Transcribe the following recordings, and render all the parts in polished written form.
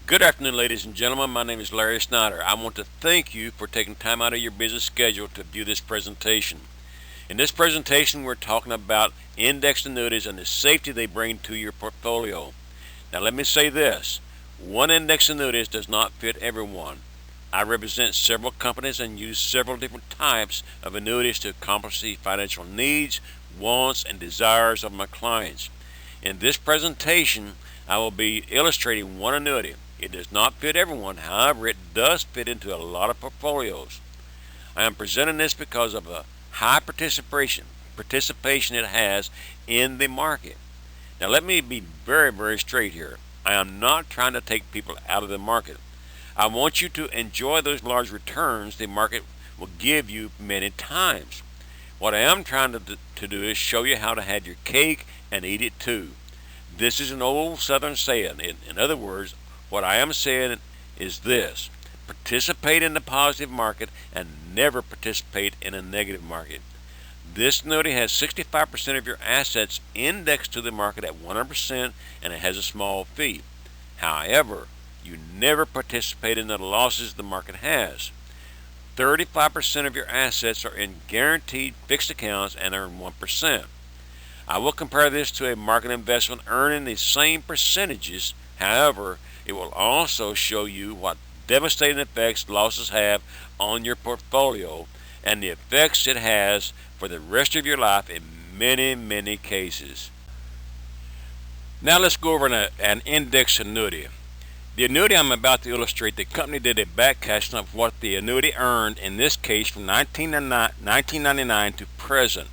Good afternoon, ladies and gentlemen. My name is Larry Snyder. I want to thank you for taking time out of your busy schedule to view this presentation. In this presentation, we're talking about indexed annuities and the safety they bring to your portfolio. Now, let me say this. One indexed annuity does not fit everyone. I represent several companies and use several different types of annuities to accomplish the financial needs, wants, and desires of my clients. In this presentation, I will be illustrating one annuity. It does not fit everyone, however, it does fit into a lot of portfolios. I am presenting this because of the high participation it has in the market. Now, let me be very straight here. I am not trying to take people out of the market. I want you to enjoy those large returns the market will give you many times. What I am trying to do is show you how to have your cake and eat it too. This is an old Southern saying. In other words, what I am saying is this: participate in the positive market and never participate in a negative market. This annuity has 65% of your assets indexed to the market at 100%, and it has a small fee. However, you never participate in the losses the market has. 35% of your assets are in guaranteed fixed accounts and earn 1%. I will compare this to a market investment earning the same percentages. However, it will also show you what devastating effects losses have on your portfolio and the effects it has for the rest of your life in many cases. Now let's go over an index annuity. The annuity I'm about to illustrate, the company did a backcasting of what the annuity earned, in this case from 1999 to present.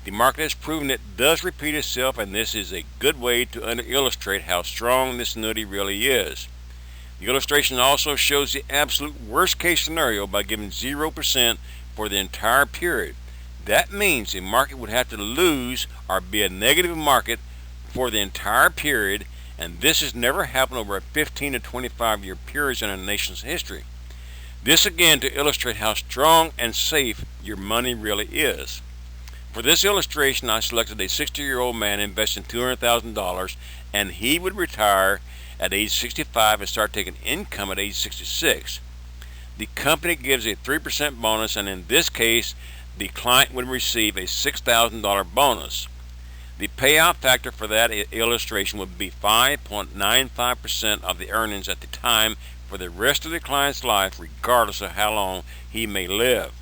The market has proven it does repeat itself, and this is a good way to illustrate how strong this annuity really is. The illustration also shows the absolute worst case scenario by giving 0% for the entire period. That means the market would have to lose or be a negative market for the entire period, and this has never happened over a 15 to 25 year period in a nation's history. This again to illustrate how strong and safe your money really is. For this illustration, I selected a 60-year-old man investing $200,000, and he would retire at age 65 and start taking income at age 66. The company gives a 3% bonus, and in this case, the client would receive a $6,000 bonus. The payout factor for that illustration would be 5.95% of the earnings at the time for the rest of the client's life, regardless of how long he may live.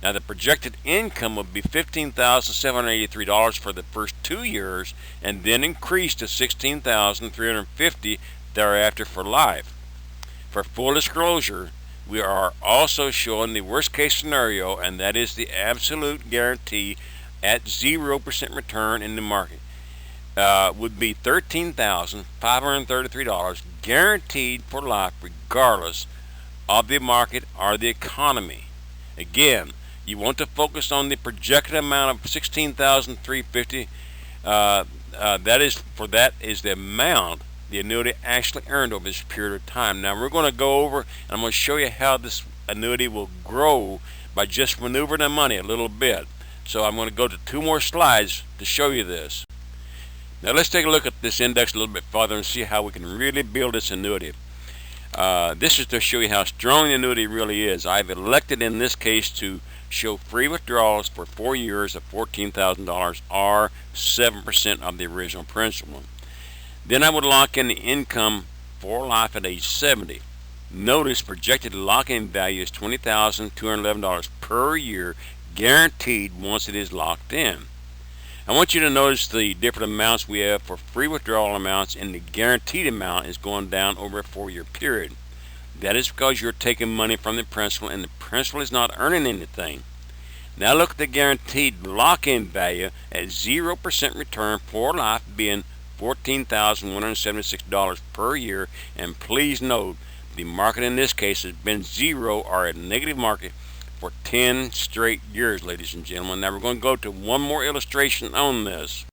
Now, the projected income would be $15,783 for the first 2 years, and then increase to $16,350 thereafter for life. For full disclosure, we are also showing the worst case scenario, and that is the absolute guarantee at 0% return in the market would be $13,533 guaranteed for life, regardless of the market or the economy. Again, you want to focus on the projected amount of $16,350. That is the amount the annuity actually earned over this period of time. Now we're going to go over and I'm going to show you how this annuity will grow by just maneuvering the money a little bit. So I'm going to go to 2 more slides to show you this. Now let's take a look at this index a little bit further and see how we can really build this annuity. This is to show you how strong the annuity really is. I've elected in this case to show free withdrawals for 4 years of $14,000 or 7% of the original principal. Then I would lock in the income for life at age 70. Notice projected lock-in value is $20,211 per year, guaranteed once it is locked in. I want you to notice the different amounts we have for free withdrawal amounts, and the guaranteed amount is going down over a 4-year period. That is because you're taking money from the principal and the principal is not earning anything. Now look at the guaranteed lock-in value at 0% return for life being $14,176 per year, and please note the market in this case has been zero or a negative market for 10 straight years, ladies and gentlemen. Now we're going to go to one more illustration on this.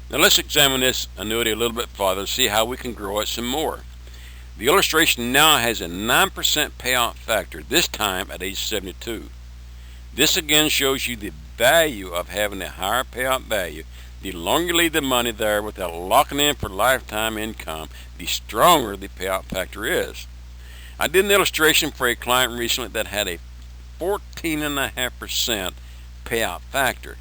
Now let's examine this annuity a little bit further and see how we can grow it some more. The illustration now has a 9% payout factor, this time at age 72. This again shows you the value of having a higher payout value. The longer you leave the money there without locking in for lifetime income, the stronger the payout factor is. I did an illustration for a client recently that had a 14.5% payout factor.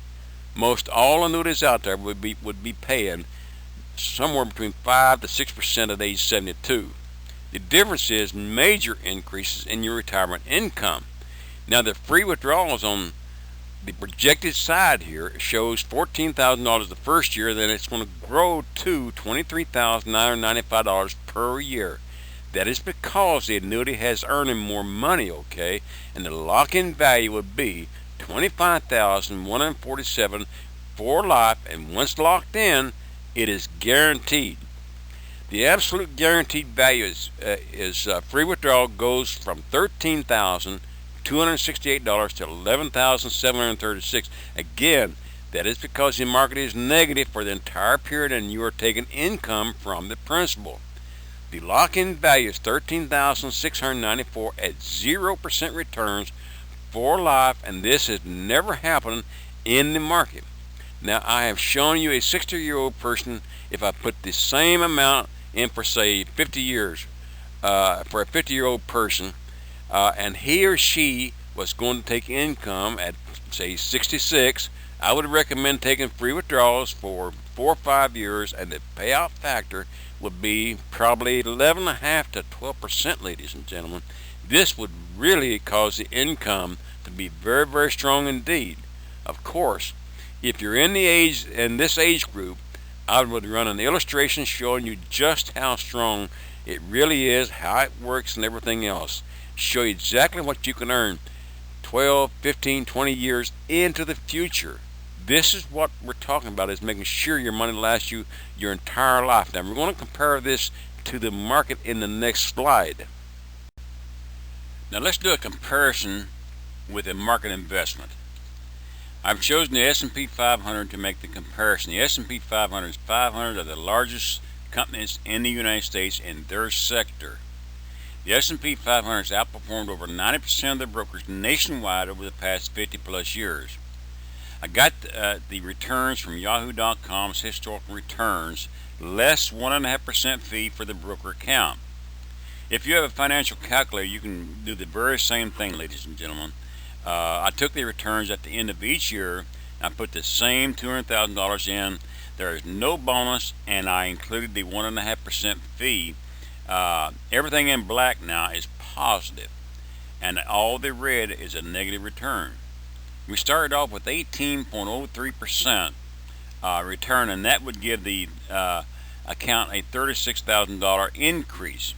Most all annuities out there would be paying somewhere between 5 to 6% at age 72. The difference is major increases in your retirement income. Now the free withdrawals on the projected side here shows $14,000 the first year, then it's going to grow to $23,995 per year. That is because the annuity has earning more money, okay? And the lock-in value would be $25,147 for life, and once locked in, it is guaranteed. The absolute guaranteed value is free withdrawal goes from $13,268 to $11,736. Again, that is because the market is negative for the entire period and you are taking income from the principal. The lock-in value is $13,694 at 0% returns for life, and this has never happened in the market. Now, I have shown you a 60-year-old person, if I put the same amount in for, say, 50 years, for a 50-year-old person, and he or she was going to take income at, say, 66, I would recommend taking free withdrawals for 4 or 5 years, and the payout factor would be probably 11.5 to 12%, ladies and gentlemen. This would really cause the income to be very, very strong indeed. Of course, if you're in this age group, I would run an illustration showing you just how strong it really is, how it works, and everything else. Show you exactly what you can earn 12, 15, 20 years into the future. This is what we're talking about, is making sure your money lasts you your entire life. Now, we're going to compare this to the market in the next slide. Now, let's do a comparison with a market investment. I've chosen the S&P 500 to make the comparison. The S&P 500 is 500 of the largest companies in the United States in their sector. The S&P 500 has outperformed over 90% of the brokers nationwide over the past 50 plus years. I got the returns from Yahoo.com's historical returns, less 1.5% fee for the broker account. If you have a financial calculator, you can do the very same thing, ladies and gentlemen. I took the returns at the end of each year. I put the same $200,000 in. There is no bonus, and I included the 1.5% fee. Everything in black now is positive, and all the red is a negative return. We started off with 18.03% return, and that would give the account a $36,000 increase.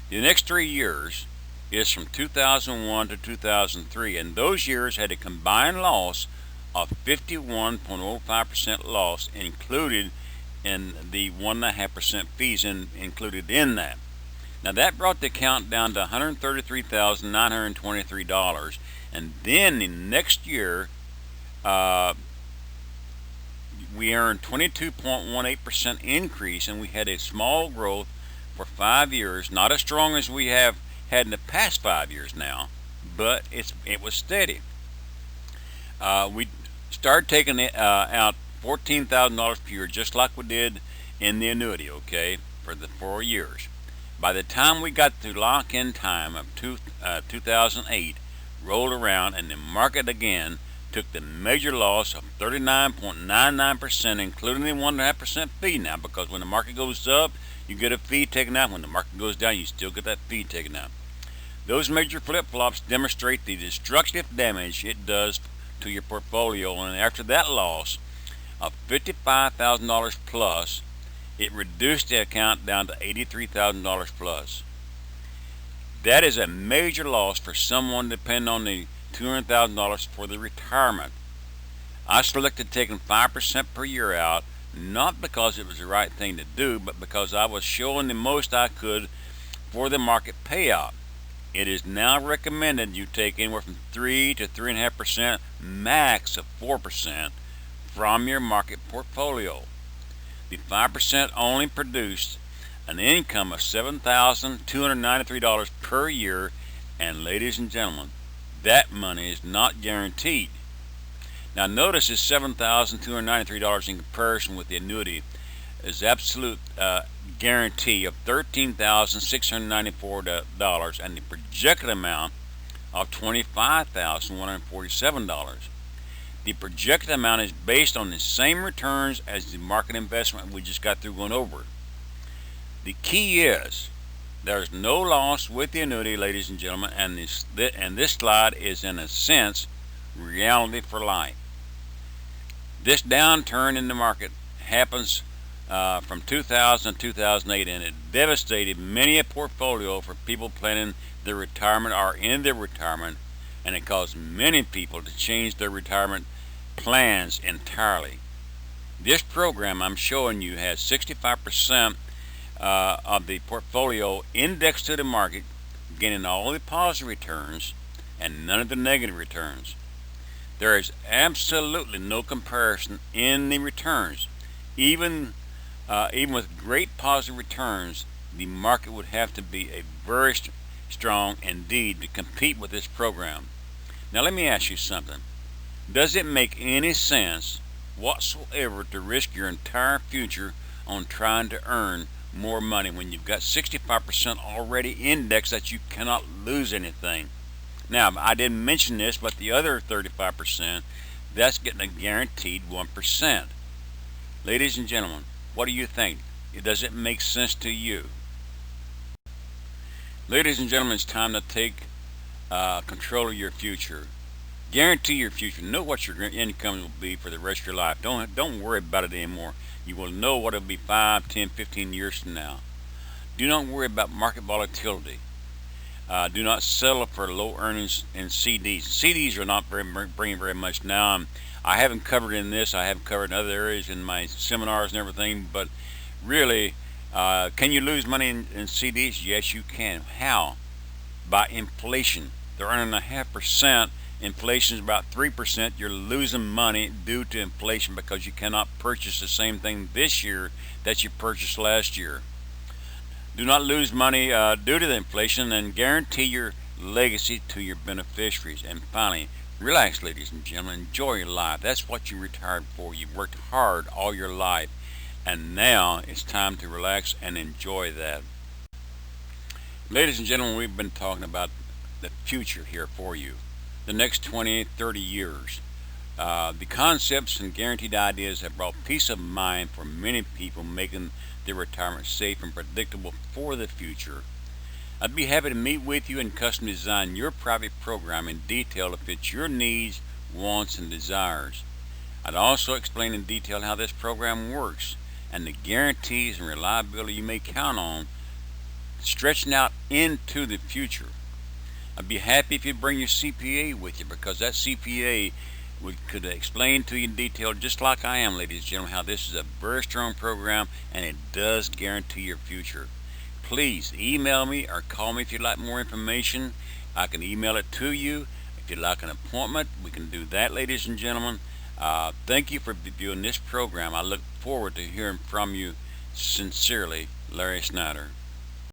The next 3 years is from 2001 to 2003, and those years had a combined loss of 51.05% loss included in the 1.5% fees included in that. Now that brought the account down to $133,923, and then the next year we earned 22.18% increase, and we had a small growth for 5 years, not as strong as we have had in the past 5 years now, but it was steady. We started taking out $14,000 per year, just like we did in the annuity, okay, for the 4 years. By the time we got to lock-in time of 2008 rolled around, and the market again took the major loss of 39.99%, including the 1.5% fee now, because when the market goes up, you get a fee taken out. When the market goes down, you still get that fee taken out. Those major flip-flops demonstrate the destructive damage it does to your portfolio, and after that loss of $55,000 plus, it reduced the account down to $83,000 plus. That is a major loss for someone depending on the $200,000 for the retirement. I selected taking 5% per year out, not because it was the right thing to do, but because I was showing the most I could for the market payout. It is now recommended you take anywhere from 3 to 3.5%, max of 4% from your market portfolio. The 5% only produced an income of $7,293 per year, and ladies and gentlemen, that money is not guaranteed. Now notice this $7,293 in comparison with the annuity is absolute guarantee of $13,694 and the projected amount of $25,147. The projected amount is based on the same returns as the market investment we just got through going over. The key is there's no loss with the annuity, ladies and gentlemen, and this slide is in a sense reality for life. This downturn in the market happens from 2000 to 2008, and it devastated many a portfolio for people planning their retirement or in their retirement, and it caused many people to change their retirement plans entirely. This program I'm showing you has 65% of the portfolio indexed to the market, getting all the positive returns and none of the negative returns. There is absolutely no comparison in the returns. Even with great positive returns, the market would have to be a very strong indeed to compete with this program. Now let me ask you something. Does it make any sense whatsoever to risk your entire future on trying to earn more money when you've got 65% already indexed that you cannot lose anything? Now, I didn't mention this, but the other 35%, that's getting a guaranteed 1%. Ladies and gentlemen, what do you think? Does it make sense to you? Ladies and gentlemen, it's time to take control of your future. Guarantee your future. Know what your income will be for the rest of your life. Don't worry about it anymore. You will know what it will be 5, 10, 15 years from now. Do not worry about market volatility. Do not settle for low earnings in CDs. CDs are not bringing very much now. I haven't covered in this. I have covered in other areas in my seminars and everything. But really, can you lose money in CDs? Yes, you can. How? By inflation. They're earning 0.5%. Inflation is about 3%. You're losing money due to inflation because you cannot purchase the same thing this year that you purchased last year. Do not lose money due to the inflation, and guarantee your legacy to your beneficiaries. And finally, relax, ladies and gentlemen. Enjoy your life. That's what you retired for. You've worked hard all your life, and now it's time to relax and enjoy that. Ladies and gentlemen, we've been talking about the future here for you, the next 20, 30 years. The concepts and guaranteed ideas have brought peace of mind for many people, making their retirement safe and predictable for the future. I'd be happy to meet with you and custom design your private program in detail to fit your needs, wants, and desires. I'd also explain in detail how this program works and the guarantees and reliability you may count on stretching out into the future. I'd be happy if you bring your CPA with you, because that CPA could explain to you in detail, just like I am, ladies and gentlemen, how this is a very strong program and it does guarantee your future. Please email me or call me if you'd like more information. I can email it to you. If you'd like an appointment, we can do that, ladies and gentlemen. Thank you for viewing this program. I look forward to hearing from you. Sincerely, Larry Snyder.